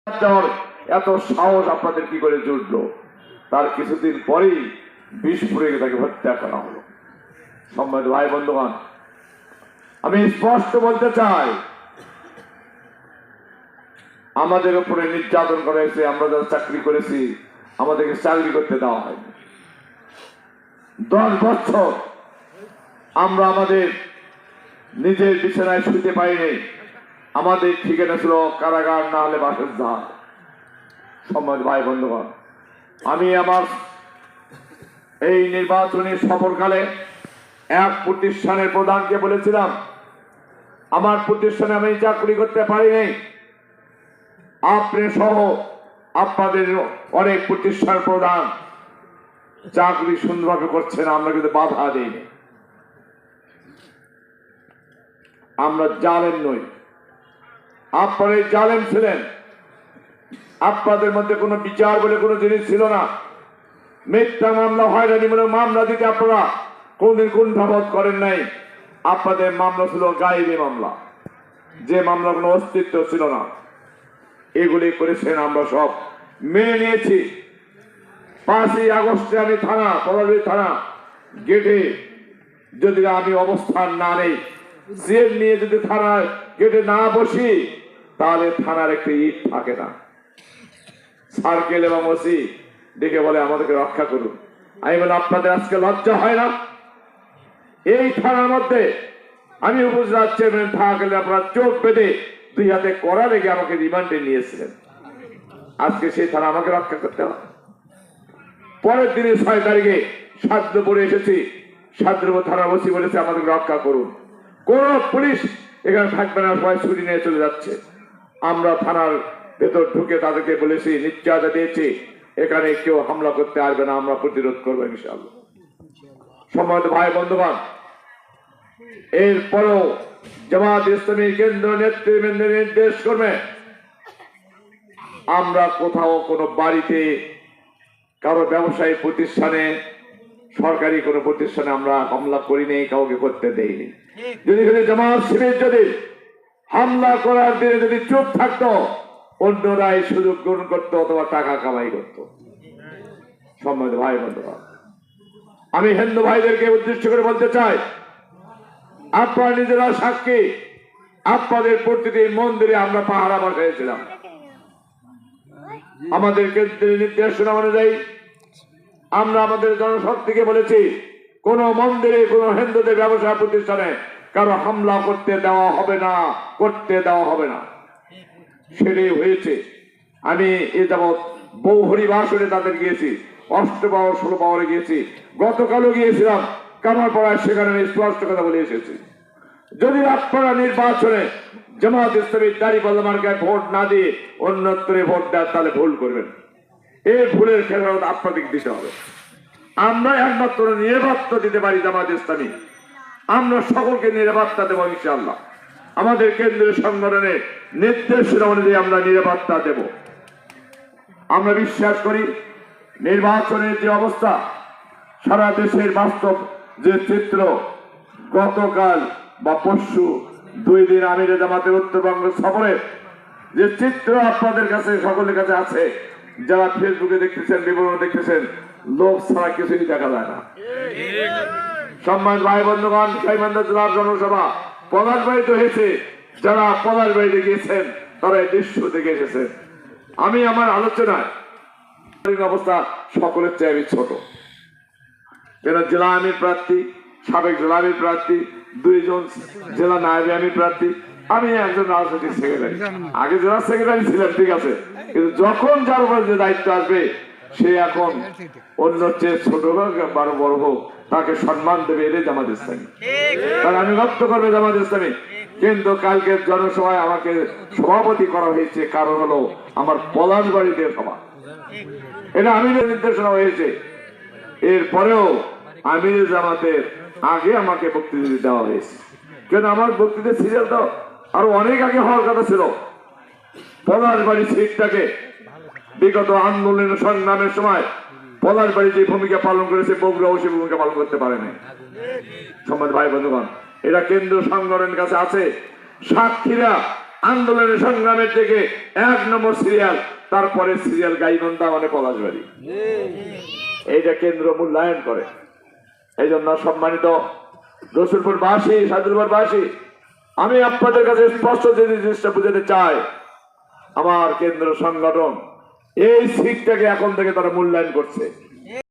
এত সাহস আপনাদের কি করে জুটলো? তার কিছুদিন পরেই বিস্ফোরণে তাকে হত্যা করা হলো। সম্মানিত ভাই বন্ধুগণ, আমি স্পষ্ট বলতে চাই, আমাদের উপরে নির্যাতন করা হয়েছে। আমরা যারা চাকরি করেছি আমাদেরকে চাকরি করতে দেওয়া হয়নি। 10 বছর আমরা আমাদের নিজের বিছানায় শুতে পাইনি। আমাদের ঠিকানা ছিল কারাগার, না হলে বাসের ধার। সম্মানিত ভাই বন্ধুগণ, আমি আমার এই নির্বাচনী সফরকালে এক প্রতিষ্ঠানের প্রধানকে বলেছিলাম, আমার প্রতিষ্ঠানে আমি চাকরি করতে পারিনি, আপনি সহ আপনাদের অনেক প্রতিষ্ঠান প্রধান চাকরি সুন্দরভাবে করছেন, আমরা কিন্তু বাধা দিইনি। আমরা জালেম নই, আপনারা জালেম ছিলেন। আপনাদের মধ্যে কোনো বিচার বলে কোনো জিনিস ছিল না। মিথ্যা মামলা, হয়রানিমূলক মামলা দিতে আপনারা কোনদিন কুণ্ঠাবোধ করেন নাই। আপনাদের মামলা ছিল গায়েবী মামলা, যে মামলা কোনো অস্তিত্ব ছিল না। এগুলি করেছেন, আমরা সব মেনে নিয়েছি। 5ই আগস্টে আমি পলাশবাড়ি থানা গেটে যদি আমি অবস্থান না নেই, জেল নিয়ে যদি থানার গেটে না বসি, তাহলে থানার একটা ইট থাকে না। সার্কেল এবং ওসি দেখে বলে আমাদেরকে রক্ষা করুন। আমি বলি, আপনাদের আজকে লজ্জা হয় না? এই থানার মধ্যে আমি উপজেলার চেয়ারম্যান থাকলে আপনারা চোখ বেঁধে 2 হাতে কড়া রেখে আমাকে রিমান্ডে নিয়েছিলেন। আজকে সেই থানা আমাকে রক্ষা করতে হবে। পরের দিনে 6 তারিখে সাদ্রপুরে এসেছি, সাদ্রপুর থানা ওসি বলেছে আমাদেরকে রক্ষা করুন। কোন পুলিশ এখানে থাকবে না, সবাই ছুটি নিয়ে চলে যাচ্ছে। আমরা থানার ভেতর ঢুকে তাদেরকে বলেছি, নিশ্চয়তা দিয়েছি, এখানে কেউ হামলা করতে আসবে না, আমরা প্রতিরোধ করবো ইনশাআল্লাহ। সম্মানিত ভাই বন্ধুগণ, এরপরও জামাত ইসলামী কেন্দ্র নেতৃবৃন্দের নির্দেশ করবে, আমরা কোথাও কোনো বাড়িতে, কারো ব্যবসায়ী প্রতিষ্ঠানে, সরকারি কোনো প্রতিষ্ঠানে আমরা হামলা করিনি, কাউকে করতে দেইনি। যদি জামাত শিবির যদি হামলা করার দিনে যদি চুপ থাকতো, অন্যরা এই সুযোগ গ্রহণ করতো অথবা টাকা কামাই করতো। সম্মানিত ভাই বন্ধুরা, আমি হিন্দু ভাইদেরকে উদ্দেশ্য করে বলতে চাই, আপনারা নিজেরা সাক্ষী, আপনাদের প্রতিটি মন্দিরে আমরা পাহারা বসাইছিলাম। আমাদের কেন্দ্রের নির্দেশনা অনুযায়ী আমরা আমাদের জনশক্তিকে বলেছি, কোন মন্দিরে, কোন হিন্দুদের ব্যবসা প্রতিষ্ঠানে কারো হামলা করতে দেওয়া হবে না, করতে দেওয়া হবে না। সেটাই হয়েছে। আমি এ যাবৎ বহু হরিবাসরে তাদের গিয়েছি, 8 পাওয়ার 16 পাওয়ারে গিয়েছি, গতকালও গিয়েছিলাম কামারপাড়ায়, সেখানে স্পষ্ট কথা বলে এসেছি। যদি আপনারা নির্বাচনে জামাত ইসলামীর দাঁড়িপাল্লা মার্কায় ভোট না দিয়ে অন্যত্রে ভোট দেন, তাহলে ভুল করবেন। এই ভুলের খেসারত আপনাদের দিতে হবে। আমরা একমাত্র নিরাপত্তা দিতে পারি জামাত ইসলামী, আমরা সকলকে নিরাপত্তা দেব ইনশাআল্লাহ। আমাদের কেন্দ্রীয় সংগঠনের নির্দেশনা অনুযায়ী আমরা নিরাপত্তা দেব। আমরা বিশ্বাস করি, নির্বাচনের যে অবস্থা, সারা দেশের বাস্তব যে চিত্র, গতকাল বা পরশু 2 দিন আমিরে জামাতের উত্তরবঙ্গ সফরে যে চিত্র আপনাদের কাছে, সকলের কাছে আছে, যারা ফেসবুকে দেখতেছেন, বিবরণ দেখতেছেন, লোক ছাড়া কিছুই দেখা যায় না। সম্মানিত ভাই বন্ধুগণ, গাইবান্ধা জেলার জনসভা পলাশবাড়িতে হয়েছে। যারা পলাশবাড়িতে গিয়েছেন তারা এই দৃশ্য দেখে এসেছেন। আমি আমার আলোচনায় অবস্থা সকলের চেয়ে আমি ছোট, কেন জেলা আমির প্রার্থী, সাবেক জেলা আমির প্রার্থী, 2 জন জেলা নায়েবে আমির প্রার্থী, আমি একজন রাজনৈতিক সেক্রেটারি। আগে জেলা সেক্রেটারি ছিলেন, ঠিক আছে, কিন্তু যখন যার উপর যে দায়িত্ব আসবে, সে এখন অন্য চেয়ে ছোট হোক বা বড় হোক, তাকে সম্মান দেবে। এটাই জামাত ইসলামী, তাহলে আমি রক্ত করবে জামাত ইসলামী। কিন্তু কালকে জনসভায় আমাকে সভাপতি করা হয়েছে, কারণ হলো আমার পলাশবাড়িতে সভা, এটা আমিরের নির্দেশনা হয়েছে। এরপরেও আমির জামাতের আগে আমাকে বক্তৃতা দেওয়া হয়েছে, কেন আমার বক্তৃতা সিরিয়াল তো আরো অনেক আগে হওয়ার কথা ছিল। পলাশবাড়ি সিটটাকে বিগত আন্দোলন সংগ্রামের সময় পলাশবাড়ি যে ভূমিকা পালন করেছে, বগুড়াও সে ভূমিকা পালন করতে পারেনি। সম্মানিত ভাই বন্ধুগণ, এটা কেন্দ্রীয় সংগঠনের কাছে আছে, সাক্ষীরা আন্দোলনের সংগ্রামের থেকে 1 নম্বর সিরিয়াল, তারপরে সিরিয়াল গাইবান্ধা মানে পলাশবাড়ি। এইটা কেন্দ্র মূল্যায়ন করে। এই জন্য সম্মানিত রসুলপুরবাসী, সাদুলপুরবাসী, আমি আপনাদের কাছে স্পষ্ট জিনিসটা বুঝাতে চাই, আমার কেন্দ্র সংগঠন এই সিটটাকে এখন থেকে তারা মূল্যায়ন করছে।